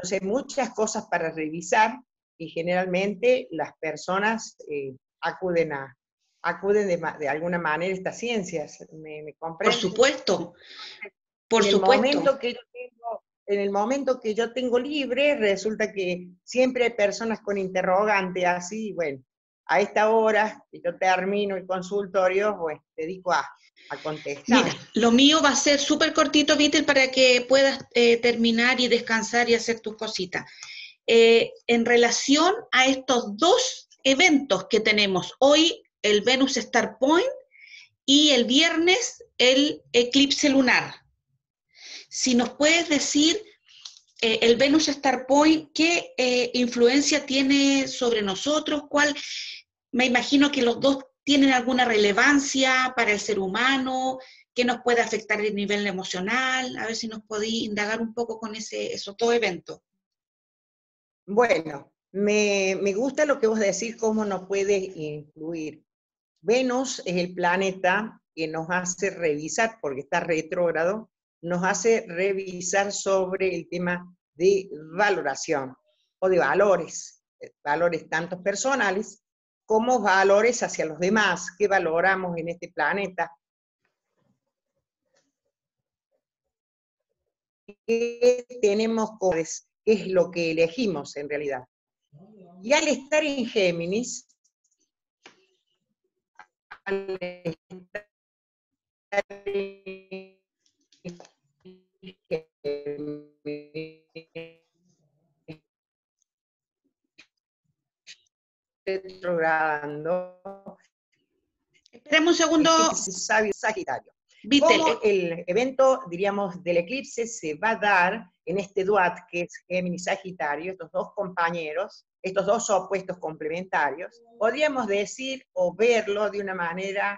Entonces, hay muchas cosas para revisar y generalmente las personas acuden de alguna manera a estas ciencias. ¿Me Por comprendes? supuesto, por En el supuesto. momento que yo tengo, en el momento que yo tengo libre, resulta que siempre hay personas con interrogante así, bueno, a esta hora que yo termino el consultorio, pues dedico a contestar. Mira, lo mío va a ser súper cortito, Víctor, para que puedas terminar y descansar y hacer tus cositas. En relación a estos dos eventos que tenemos hoy, el Venus Star Point y el viernes el eclipse lunar. Si nos puedes decir el Venus Star Point, ¿qué influencia tiene sobre nosotros? ¿Cuál? Me imagino que los dos tienen alguna relevancia para el ser humano, que nos puede afectar a nivel emocional. A ver si nos podéis indagar un poco con esos dos eventos. Bueno, me gusta lo que vos decís, cómo nos puede influir. Venus es el planeta que nos hace revisar, porque está retrógrado, nos hace revisar sobre el tema de valoración o de valores tanto personales como valores hacia los demás, que valoramos en este planeta, que tenemos, qué es lo que elegimos en realidad. Y al estar en Géminis, al estar retrogradando, Esperemos un segundo, sabio Sagitario. Vittel. Como el evento, diríamos, del eclipse se va a dar en este duat que es Géminis-Sagitario, estos dos compañeros, estos dos opuestos complementarios, podríamos decir o verlo de una manera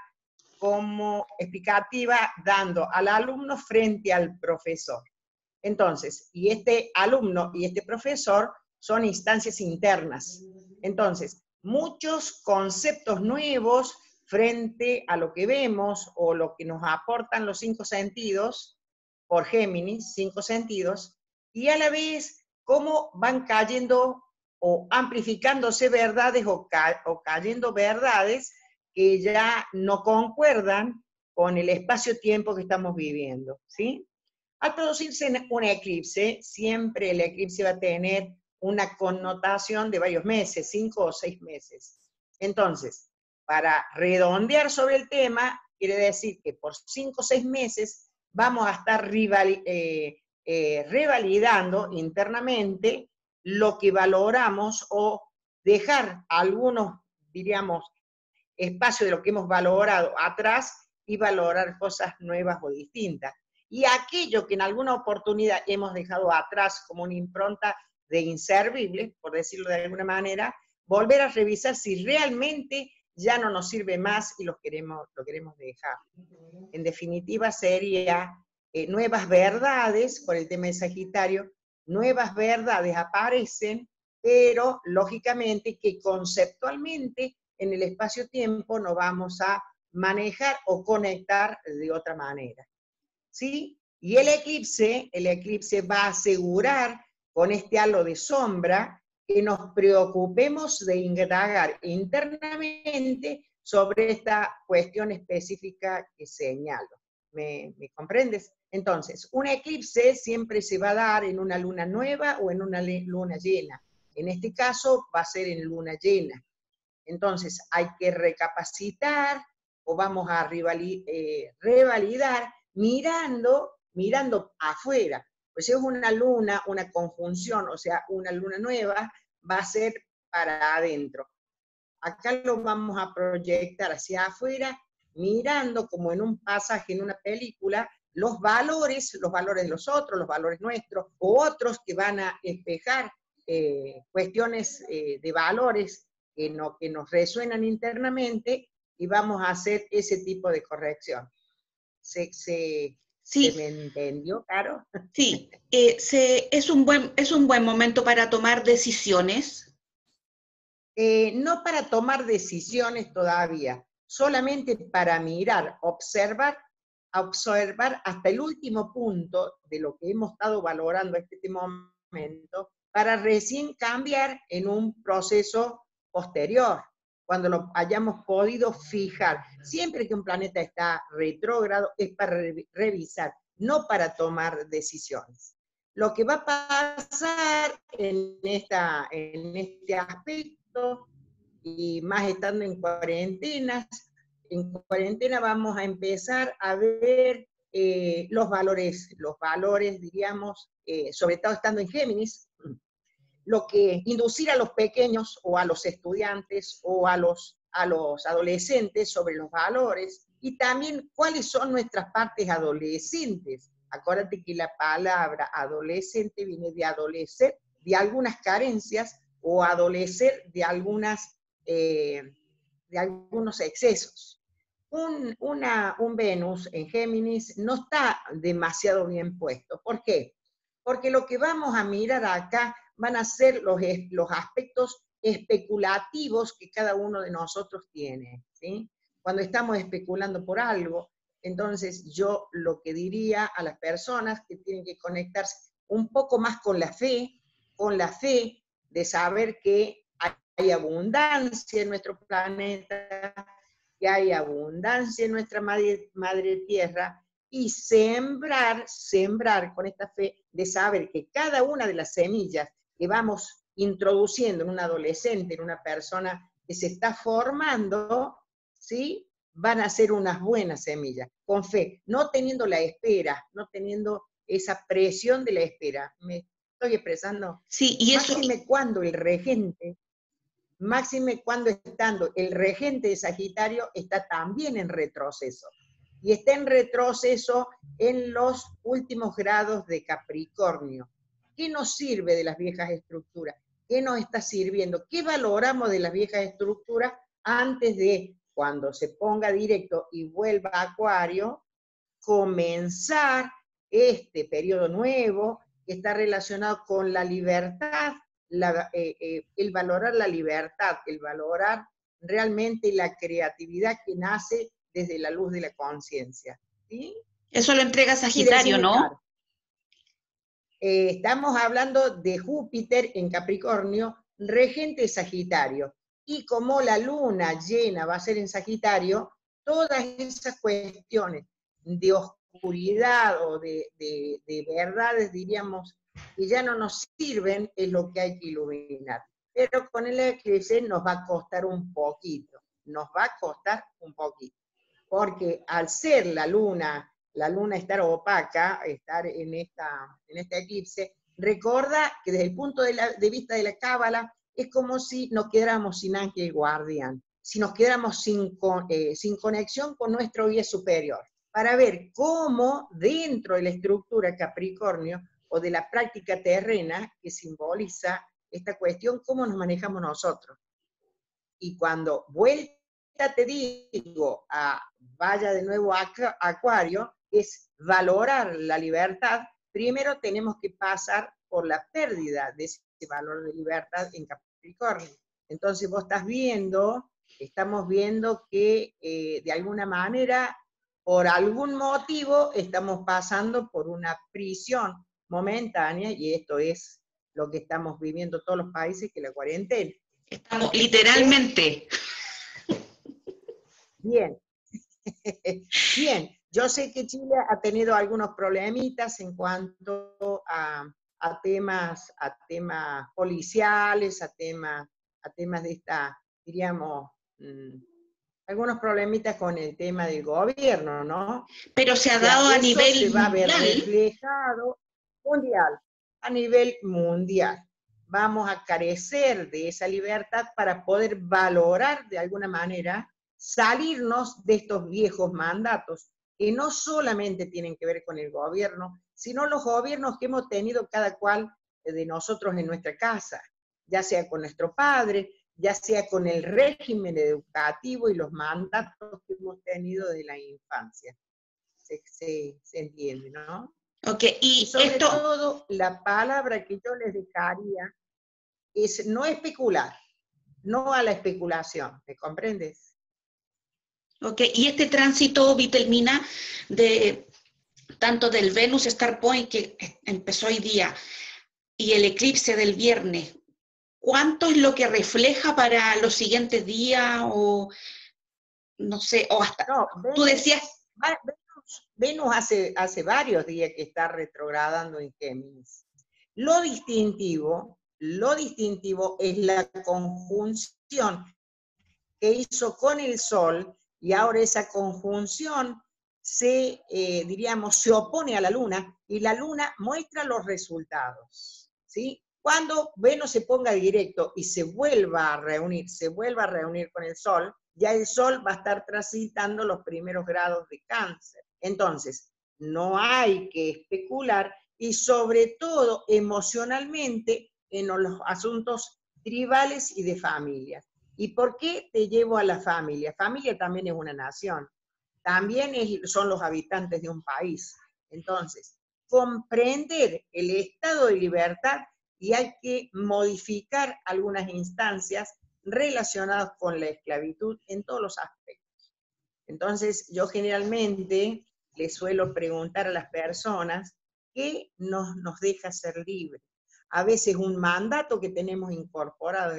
como explicativa, dando al alumno frente al profesor. Entonces, y este alumno y este profesor son instancias internas. Entonces, muchos conceptos nuevos frente a lo que vemos o lo que nos aportan los 5 sentidos, por Géminis, 5 sentidos, y a la vez cómo van cayendo o amplificándose verdades o cayendo verdades que ya no concuerdan con el espacio-tiempo que estamos viviendo, ¿sí? Al producirse un eclipse, siempre el eclipse va a tener una connotación de varios meses, 5 o 6 meses. Entonces, para redondear sobre el tema, quiere decir que por 5 o 6 meses vamos a estar revalidando internamente lo que valoramos o dejar algunos, diríamos, espacios de lo que hemos valorado atrás y valorar cosas nuevas o distintas. Y aquello que en alguna oportunidad hemos dejado atrás como una impronta de inservible, por decirlo de alguna manera, volver a revisar si realmente ya no nos sirve más y lo queremos dejar. En definitiva sería nuevas verdades, por el tema de Sagitario, nuevas verdades aparecen, pero lógicamente que conceptualmente en el espacio-tiempo no vamos a manejar o conectar de otra manera. ¿Sí? Y el eclipse va a asegurar con este halo de sombra que nos preocupemos de indagar internamente sobre esta cuestión específica que señalo. ¿Me comprendes? Entonces, un eclipse siempre se va a dar en una luna nueva o en una luna llena. En este caso va a ser en luna llena. Entonces, hay que recapacitar o vamos a revalidar mirando afuera. Pues si es una luna, una conjunción, o sea, una luna nueva, va a ser para adentro. Acá lo vamos a proyectar hacia afuera, mirando como en un pasaje, en una película, los valores de los otros, los valores nuestros, o otros que van a espejar cuestiones de valores que nos resuenan internamente, y vamos a hacer ese tipo de corrección. ¿Se me entendió, Caro? Sí, es un buen momento para tomar decisiones. No para tomar decisiones todavía, solamente para mirar, observar hasta el último punto de lo que hemos estado valorando este momento, momento para recién cambiar en un proceso posterior, cuando lo hayamos podido fijar. Siempre que un planeta está retrógrado es para revisar, no para tomar decisiones. Lo que va a pasar en este aspecto, y más estando en cuarentena vamos a empezar a ver los valores, diríamos, sobre todo estando en Géminis, lo que inducir a los pequeños o a los estudiantes o a los adolescentes sobre los valores y también cuáles son nuestras partes adolescentes. Acuérdate que la palabra adolescente viene de adolecer de algunas carencias o adolecer de algunos excesos. Un Venus en Géminis no está demasiado bien puesto. ¿Por qué? Porque lo que vamos a mirar acá van a ser los aspectos especulativos que cada uno de nosotros tiene, ¿sí? Cuando estamos especulando por algo, entonces yo lo que diría a las personas que tienen que conectarse un poco más con la fe de saber que hay abundancia en nuestro planeta, que hay abundancia en nuestra madre tierra, y sembrar con esta fe de saber que cada una de las semillas que vamos introduciendo en un adolescente, en una persona que se está formando, ¿sí? Van a ser unas buenas semillas, con fe, no teniendo la espera, no teniendo esa presión de la espera. ¿Me estoy expresando? Sí, y eso... Máxime cuando estando el regente de Sagitario está también en retroceso. Y está en retroceso en los últimos grados de Capricornio. ¿Qué nos sirve de las viejas estructuras? ¿Qué nos está sirviendo? ¿Qué valoramos de las viejas estructuras antes de, cuando se ponga directo y vuelva a Acuario, comenzar este periodo nuevo que está relacionado con la libertad, el valorar la libertad, el valorar realmente la creatividad que nace desde la luz de la conciencia, ¿sí? Eso lo entrega Sagitario, ¿no? Claro. Estamos hablando de Júpiter en Capricornio, regente Sagitario, y como la luna llena va a ser en Sagitario, todas esas cuestiones de oscuridad o de verdades, diríamos, que ya no nos sirven, es lo que hay que iluminar. Pero con el eclipse nos va a costar un poquito, porque al ser la luna estar opaca, estar en este eclipse, recuerda que desde el punto de vista de la Cábala, es como si nos quedáramos sin ángel guardián, si nos quedáramos sin conexión con nuestro guía superior, para ver cómo dentro de la estructura Capricornio, o de la práctica terrena, que simboliza esta cuestión, cómo nos manejamos nosotros. Y cuando vuelta te digo, vaya de nuevo a Acuario, es valorar la libertad. Primero tenemos que pasar por la pérdida de ese valor de libertad en Capricornio. Entonces vos estamos viendo que de alguna manera, por algún motivo, estamos pasando por una prisión momentánea, y esto es lo que estamos viviendo todos los países, que la cuarentena. Estamos literalmente. Bien. Bien, yo sé que Chile ha tenido algunos problemitas en cuanto a temas policiales, a temas de esta, diríamos, algunos problemitas con el tema del gobierno, ¿no? Pero se ha dado a nivel mundial. Se va a ver reflejado a nivel mundial. Vamos a carecer de esa libertad para poder valorar de alguna manera, salirnos de estos viejos mandatos, que no solamente tienen que ver con el gobierno, sino los gobiernos que hemos tenido cada cual de nosotros en nuestra casa, ya sea con nuestro padre, ya sea con el régimen educativo y los mandatos que hemos tenido de la infancia. Se entiende, ¿no? Okay, y sobre todo, la palabra que yo les dejaría es no especular, no a la especulación, ¿me comprendes? Ok, y este tránsito, Vitelmina, tanto del Venus Star Point que empezó hoy día, y el eclipse del viernes, ¿cuánto es lo que refleja para los siguientes días? O no sé, o hasta, No, tú decías, Venus hace varios días que está retrogradando en Géminis. Lo distintivo es la conjunción que hizo con el Sol, y ahora esa conjunción diríamos, se opone a la Luna, y la Luna muestra los resultados, ¿sí? Cuando Venus se ponga directo y se vuelva a reunir con el Sol, ya el Sol va a estar transitando los primeros grados de Cáncer. Entonces, no hay que especular, y sobre todo emocionalmente, en los asuntos tribales y de familia. ¿Y por qué te llevo a la familia? Familia también es una nación, también son los habitantes de un país. Entonces, comprender el estado de libertad, y hay que modificar algunas instancias relacionadas con la esclavitud en todos los aspectos. Entonces, yo generalmente les suelo preguntar a las personas qué nos deja ser libres. A veces un mandato que tenemos incorporado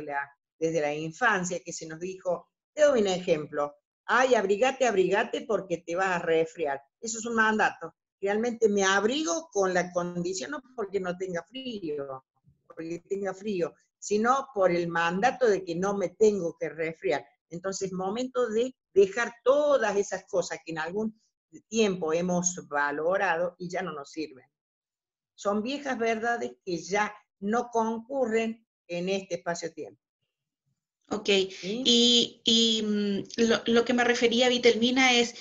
desde la infancia, que se nos dijo, te doy un ejemplo, ay, abrigate porque te vas a resfriar. Eso es un mandato. Realmente me abrigo con la condición, no porque no tenga frío, sino por el mandato de que no me tengo que resfriar. Entonces, momento de dejar todas esas cosas que en algún tiempo hemos valorado y ya no nos sirven. Son viejas verdades que ya no concurren en este espacio-tiempo. ok, ¿Sí? lo que me refería, Vitelmina, es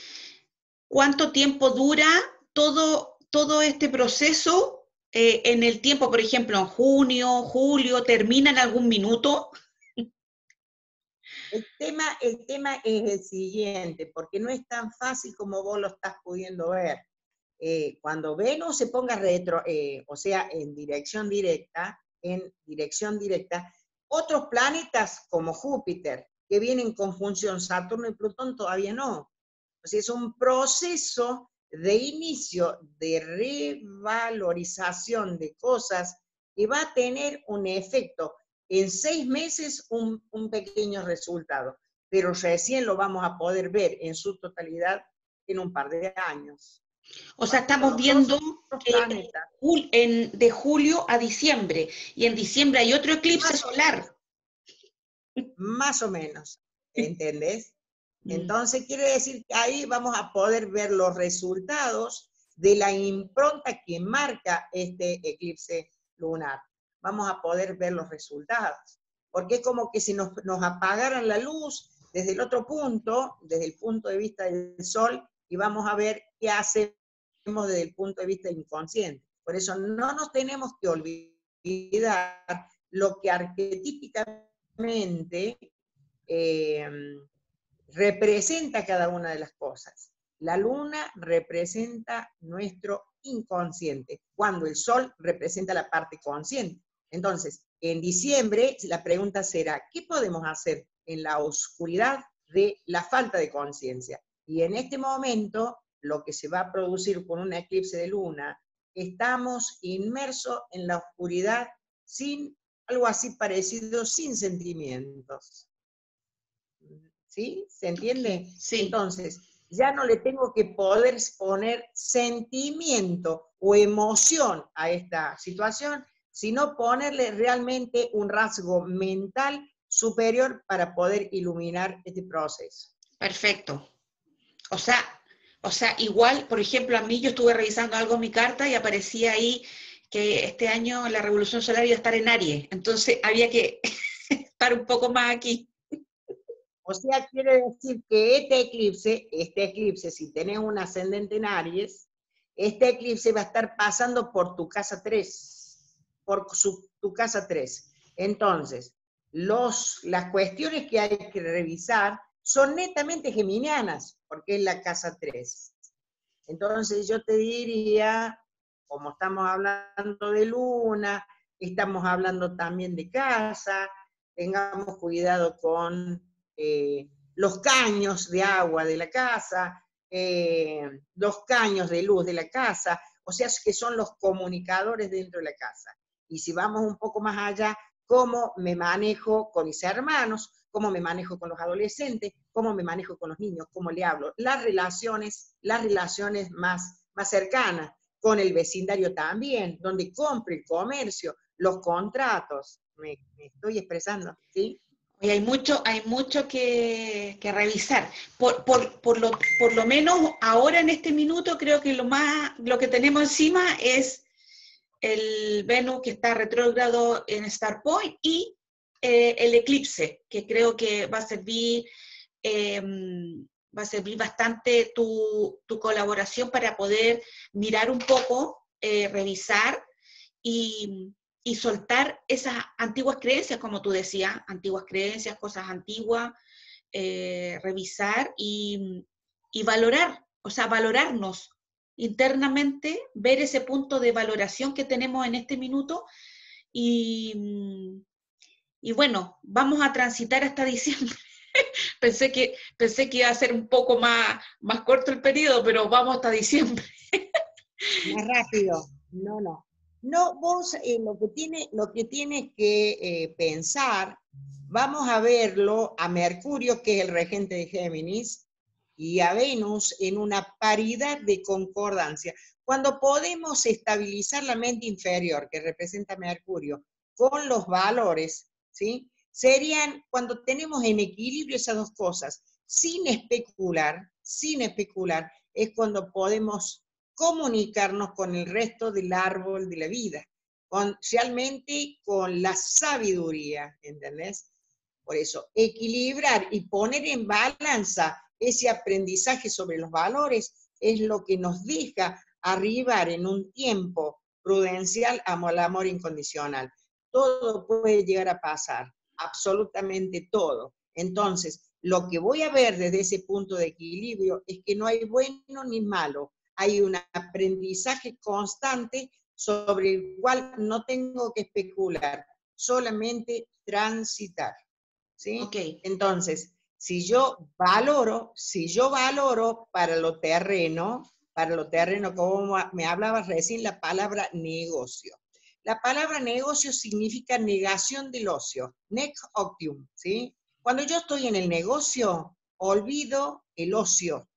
cuánto tiempo dura todo este proceso en el tiempo, por ejemplo, en junio, julio, ¿termina en algún minuto? El tema es el siguiente, porque no es tan fácil como vos lo estás pudiendo ver. Cuando Venus se ponga o sea, en dirección directa, otros planetas como Júpiter, que vienen en conjunción Saturno y Plutón, todavía no. O sea, es un proceso de inicio de revalorización de cosas que va a tener un efecto en 6 meses, un pequeño resultado, pero recién lo vamos a poder ver en su totalidad en un par de años. O sea, Cuando estamos los dos viendo que planetas, de julio a diciembre, y en diciembre hay otro eclipse más solar. o menos, ¿entendés? Mm. Entonces quiere decir que ahí vamos a poder ver los resultados de la impronta que marca este eclipse lunar. Vamos a poder ver los resultados. Porque es como que si nos apagaran la luz desde el otro punto, desde el punto de vista del Sol, y vamos a ver qué hacemos desde el punto de vista inconsciente. Por eso no nos tenemos que olvidar lo que arquetípicamente representa cada una de las cosas. La luna representa nuestro inconsciente, cuando el sol representa la parte consciente. Entonces, en diciembre la pregunta será, ¿qué podemos hacer en la oscuridad de la falta de conciencia? Y en este momento, lo que se va a producir con un eclipse de luna, estamos inmersos en la oscuridad sin algo así parecido, sin sentimientos. ¿Sí? ¿Se entiende? Okay, sí, Entonces, ya no le tengo que poder poner sentimiento o emoción a esta situación, sino ponerle realmente un rasgo mental superior para poder iluminar este proceso. perfecto. O sea, igual, por ejemplo, a mí yo estuve revisando algo en mi carta y aparecía ahí que este año la revolución solar iba a estar en Aries, entonces había que estar un poco más aquí. O sea, quiere decir que este eclipse, si tenés un ascendente en Aries, este eclipse va a estar pasando por tu casa 3, tu casa 3. Entonces, las cuestiones que hay que revisar son netamente geminianas, porque es la casa 3. Entonces, yo te diría, como estamos hablando de luna, estamos hablando también de casa, tengamos cuidado con los caños de agua de la casa, los caños de luz de la casa, o sea que son los comunicadores dentro de la casa. Y si vamos un poco más allá, cómo me manejo con mis hermanos, cómo me manejo con los adolescentes, cómo me manejo con los niños, cómo le hablo, las relaciones más cercanas, con el vecindario también, donde compre el comercio, los contratos. Me estoy expresando, ¿sí? Y hay mucho que revisar. Por lo menos ahora en este minuto creo que lo que tenemos encima es el Venus que está retrógrado en Star Point y el eclipse, que creo que va a servir bastante tu colaboración para poder mirar un poco, revisar y, y soltar esas antiguas creencias, como tú decías, antiguas creencias, cosas antiguas, revisar y valorar, o sea, valorarnos internamente, ver ese punto de valoración que tenemos en este minuto y bueno, vamos a transitar hasta diciembre. pensé que iba a ser un poco más corto el periodo, pero vamos hasta diciembre. Más rápido. No, no. No, vos lo que tienes que pensar, vamos a verlo a Mercurio, que es el regente de Géminis, y a Venus en una paridad de concordancia. Cuando podemos estabilizar la mente inferior, que representa Mercurio, con los valores, ¿sí? Serían cuando tenemos en equilibrio esas dos cosas, sin especular, es cuando podemos comunicarnos con el resto del árbol de la vida, realmente con la sabiduría, ¿entendés? Por eso, equilibrar y poner en balanza ese aprendizaje sobre los valores es lo que nos deja arribar en un tiempo prudencial al amor incondicional. Todo puede llegar a pasar, absolutamente todo. Entonces, lo que voy a ver desde ese punto de equilibrio es que no hay bueno ni malo, hay un aprendizaje constante sobre el cual no tengo que especular, solamente transitar. ¿Sí? Ok. Entonces, si yo valoro para lo terreno, como me hablabas recién, la palabra negocio. La palabra negocio significa negación del ocio, nec octium, ¿sí? Cuando yo estoy en el negocio, olvido el ocio,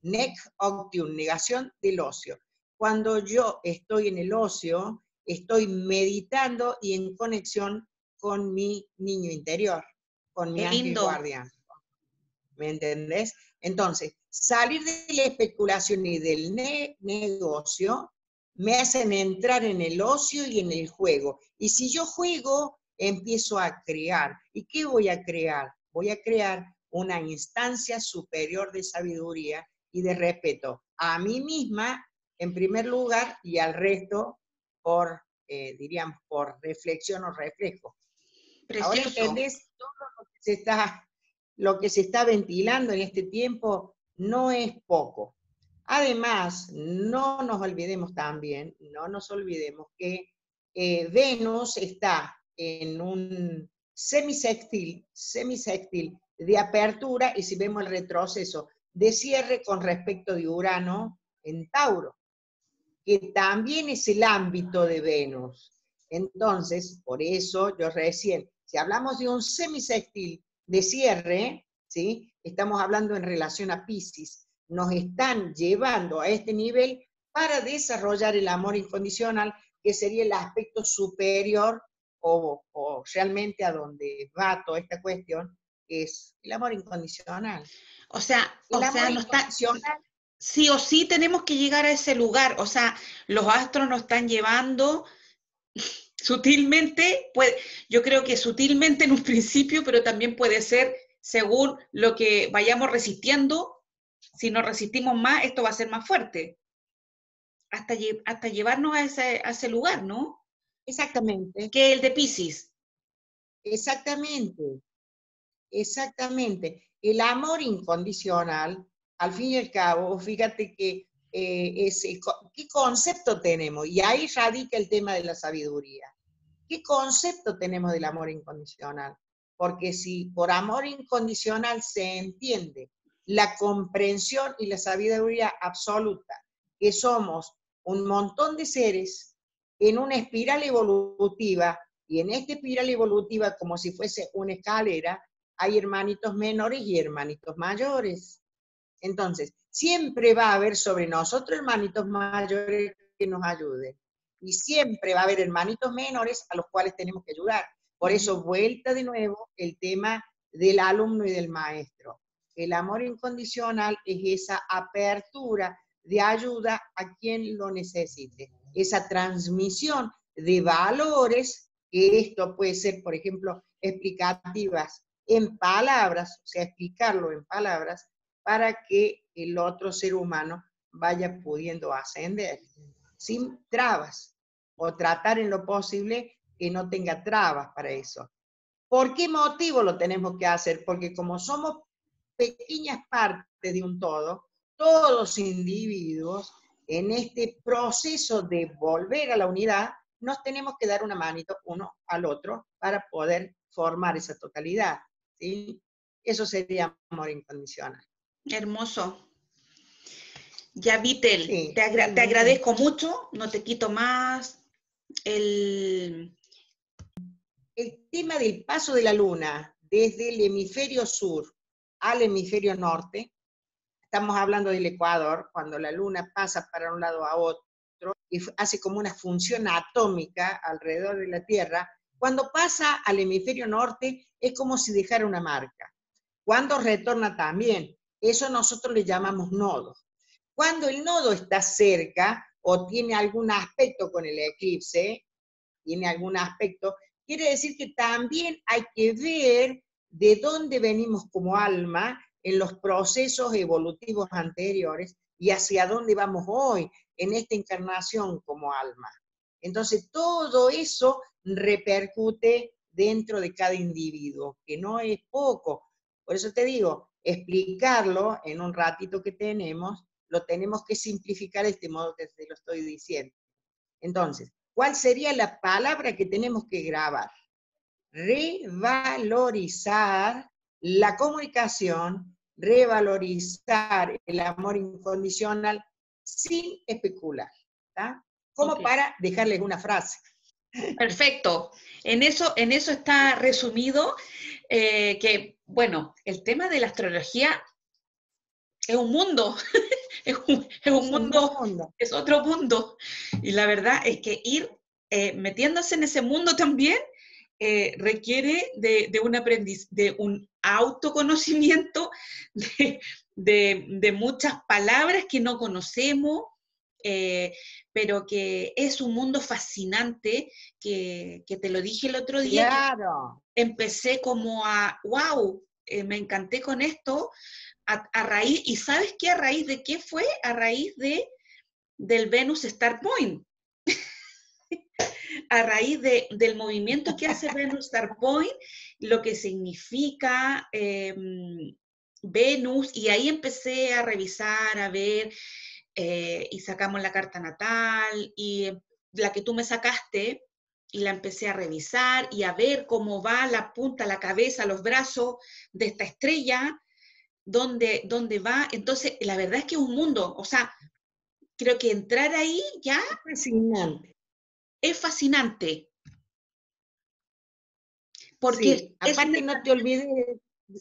nec octium, negación del ocio. Cuando yo estoy en el ocio, estoy meditando y en conexión con mi niño interior, con mi Qué ángel lindo. guardián. ¿Me entendés? Entonces, salir de la especulación y del negocio me hacen entrar en el ocio y en el juego. Y si yo juego, empiezo a crear. ¿Y qué voy a crear? Voy a crear una instancia superior de sabiduría y de respeto a mí misma, en primer lugar, y al resto diríamos, por reflexión o reflejo. Ahora Precioso. entendés todo lo que se está ventilando en este tiempo no es poco. Además, no nos olvidemos que Venus está en un semisextil de apertura, y si vemos el retroceso, de cierre con respecto de Urano en Tauro, que también es el ámbito de Venus. Entonces, por eso yo recién, si hablamos de un semisextil de cierre, ¿sí? Estamos hablando en relación a Piscis, nos están llevando a este nivel para desarrollar el amor incondicional, que sería el aspecto superior o realmente a donde va toda esta cuestión, que es el amor incondicional. El O amor sea, no está, incondicional. sí o sí tenemos que llegar a ese lugar. O sea, los astros nos están llevando sutilmente, yo creo que sutilmente en un principio, pero también puede ser según lo que vayamos resistiendo. Si nos resistimos más, esto va a ser más fuerte. Hasta llevarnos a ese lugar, ¿no? Exactamente, Que el de Pisces. exactamente. Exactamente. El amor incondicional, al fin y al cabo, fíjate que ¿qué concepto tenemos? Y ahí radica el tema de la sabiduría. ¿Qué concepto tenemos del amor incondicional? Porque si por amor incondicional se entiende la comprensión y la sabiduría absoluta, que somos un montón de seres en una espiral evolutiva, y en esta espiral evolutiva, como si fuese una escalera, hay hermanitos menores y hermanitos mayores. Entonces, siempre va a haber sobre nosotros hermanitos mayores que nos ayuden. Y siempre va a haber hermanitos menores a los cuales tenemos que ayudar. Por eso, vuelta de nuevo el tema del alumno y del maestro. El amor incondicional es esa apertura de ayuda a quien lo necesite. Esa transmisión de valores, que esto puede ser, por ejemplo, explicativas en palabras, o sea, explicarlo en palabras, para que el otro ser humano vaya pudiendo ascender, sin trabas, o tratar en lo posible que no tenga trabas para eso. ¿Por qué motivo lo tenemos que hacer? Porque como somos pequeñas partes de un todo, todos los individuos, en este proceso de volver a la unidad, nos tenemos que dar una manito uno al otro para poder formar esa totalidad, ¿sí? Eso sería amor incondicional. Hermoso. Ya, Vitel, Sí. te agradezco mucho, no te quito más. El tema del paso de la luna desde el hemisferio sur al hemisferio norte, estamos hablando del Ecuador, cuando la luna pasa para un lado a otro y hace como una función atómica alrededor de la Tierra, cuando pasa al hemisferio norte es como si dejara una marca. Cuando retorna también, eso nosotros le llamamos nodo. Cuando el nodo está cerca o tiene algún aspecto con el eclipse, tiene algún aspecto, quiere decir que también hay que ver de dónde venimos como alma en los procesos evolutivos anteriores y hacia dónde vamos hoy en esta encarnación como alma. Entonces, todo eso repercute dentro de cada individuo, que no es poco. Por eso te digo, explicarlo en un ratito que tenemos, lo tenemos que simplificar de este modo que te lo estoy diciendo. Entonces, ¿cuál sería la palabra que tenemos que grabar? Revalorizar la comunicación, revalorizar el amor incondicional sin especular, ¿tá? Como Okay. para dejarles una frase. Perfecto. En eso está resumido que, bueno, el tema de la astrología es un mundo, es un mundo, es otro mundo. Y la verdad es que ir metiéndose en ese mundo también requiere de un aprendiz, de un autoconocimiento, de muchas palabras que no conocemos, pero que es un mundo fascinante, que te lo dije el otro día, claro. que empecé como a, wow, me encanté con esto, a raíz, ¿y sabes qué? ¿A raíz de qué fue? A raíz del Venus Star Point. A raíz del movimiento que hace Venus Star Point, lo que significa Venus, y ahí empecé a revisar, a ver, y sacamos la carta natal, y la que tú me sacaste, y la empecé a revisar, y a ver cómo va la punta, la cabeza, los brazos de esta estrella, dónde va. Entonces, la verdad es que es un mundo, o sea, creo que entrar ahí ya Es fascinante. es fascinante. Porque Sí, aparte no te olvides,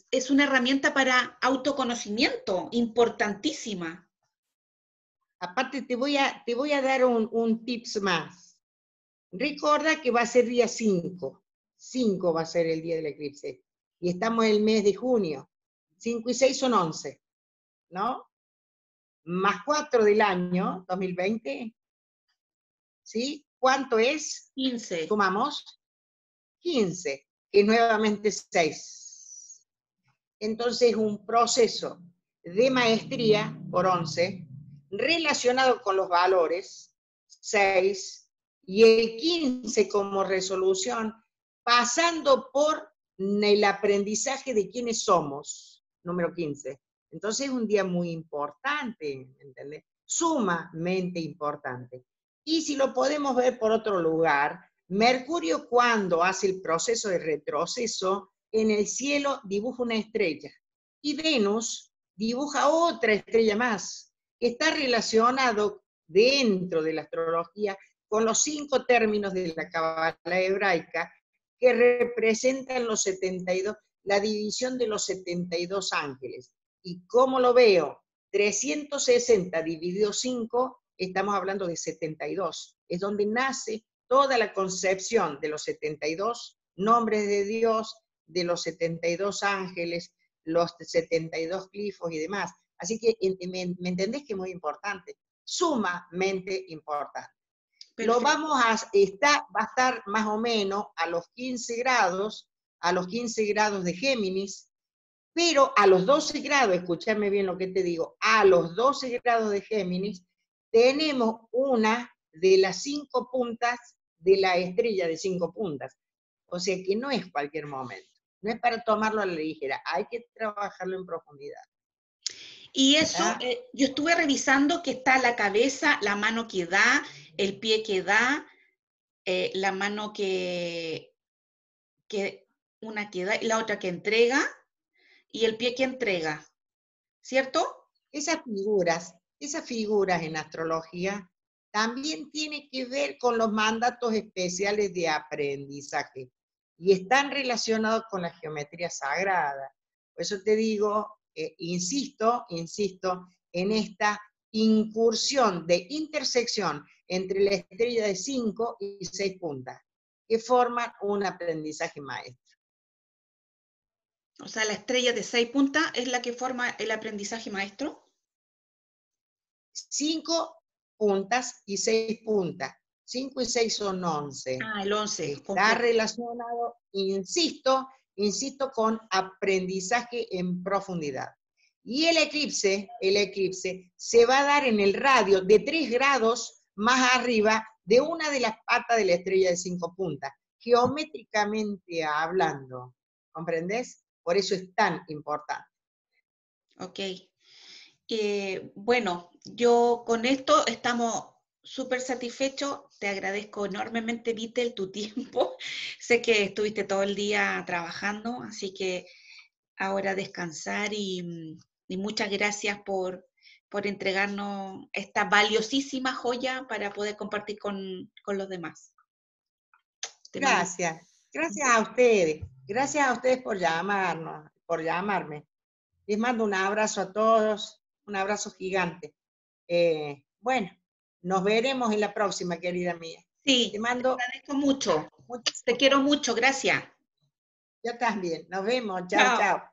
es una herramienta para autoconocimiento importantísima. aparte te voy a dar un tips más. Recuerda que va a ser día 5. 5 va a ser el día del eclipse. Y estamos en el mes de junio. 5 y 6 son 11, ¿no? Más 4 del año 2020, ¿sí? ¿Cuánto es? 15. Sumamos 15, que es nuevamente 6. Entonces, un proceso de maestría por 11, relacionado con los valores, 6, y el 15 como resolución, pasando por el aprendizaje de quiénes somos, número 15. Entonces es un día muy importante, ¿entendés? Sumamente importante. Y si lo podemos ver por otro lugar, Mercurio, cuando hace el proceso de retroceso, en el cielo dibuja una estrella, y Venus dibuja otra estrella más, que está relacionado dentro de la astrología con los 5 términos de la Cábala hebraica que representan los 72, la división de los 72 ángeles. ¿Y cómo lo veo? 360 dividido 5, estamos hablando de 72. Es donde nace toda la concepción de los 72 nombres de Dios, de los 72 ángeles, los 72 glifos y demás. Así que, ¿me entendés que es muy importante? Sumamente importante. Lo vamos va a estar más o menos a los 15 grados de Géminis, pero a los 12 grados, escúchame bien lo que te digo, a los 12 grados de Géminis, tenemos una de las 5 puntas de la estrella de 5 puntas. O sea que no es cualquier momento, no es para tomarlo a la ligera, hay que trabajarlo en profundidad. Y eso, yo estuve revisando que está la cabeza, la mano que da, el pie que da, la mano una que da y la otra que entrega, y el pie que entrega, ¿cierto? Esas figuras en astrología también tienen que ver con los mandatos especiales de aprendizaje y están relacionados con la geometría sagrada. Por eso te digo, insisto en esta incursión de intersección entre la estrella de 5 y 6 puntas, que forman un aprendizaje maestro. O sea, la estrella de 6 puntas es la que forma el aprendizaje maestro. 5 puntas y 6 puntas. 5 y 6 son 11. Ah, el 11. Está relacionado, insisto, con aprendizaje en profundidad. Y el eclipse se va a dar en el radio de 3 grados más arriba de una de las patas de la estrella de 5 puntas, geométricamente hablando. ¿Comprendés? Por eso es tan importante. Ok. Bueno, yo con esto estamos súper satisfechos. Te agradezco enormemente, Vitel, tu tiempo. Sé que estuviste todo el día trabajando, así que ahora descansar y muchas gracias por entregarnos esta valiosísima joya para poder compartir con los demás. Gracias a ustedes. Gracias a ustedes por llamarme. Les mando un abrazo a todos, un abrazo gigante. Bueno, nos veremos en la próxima, querida mía. Sí, te agradezco mucho. Te quiero mucho, gracias. Yo también. Nos vemos. Chao, chao.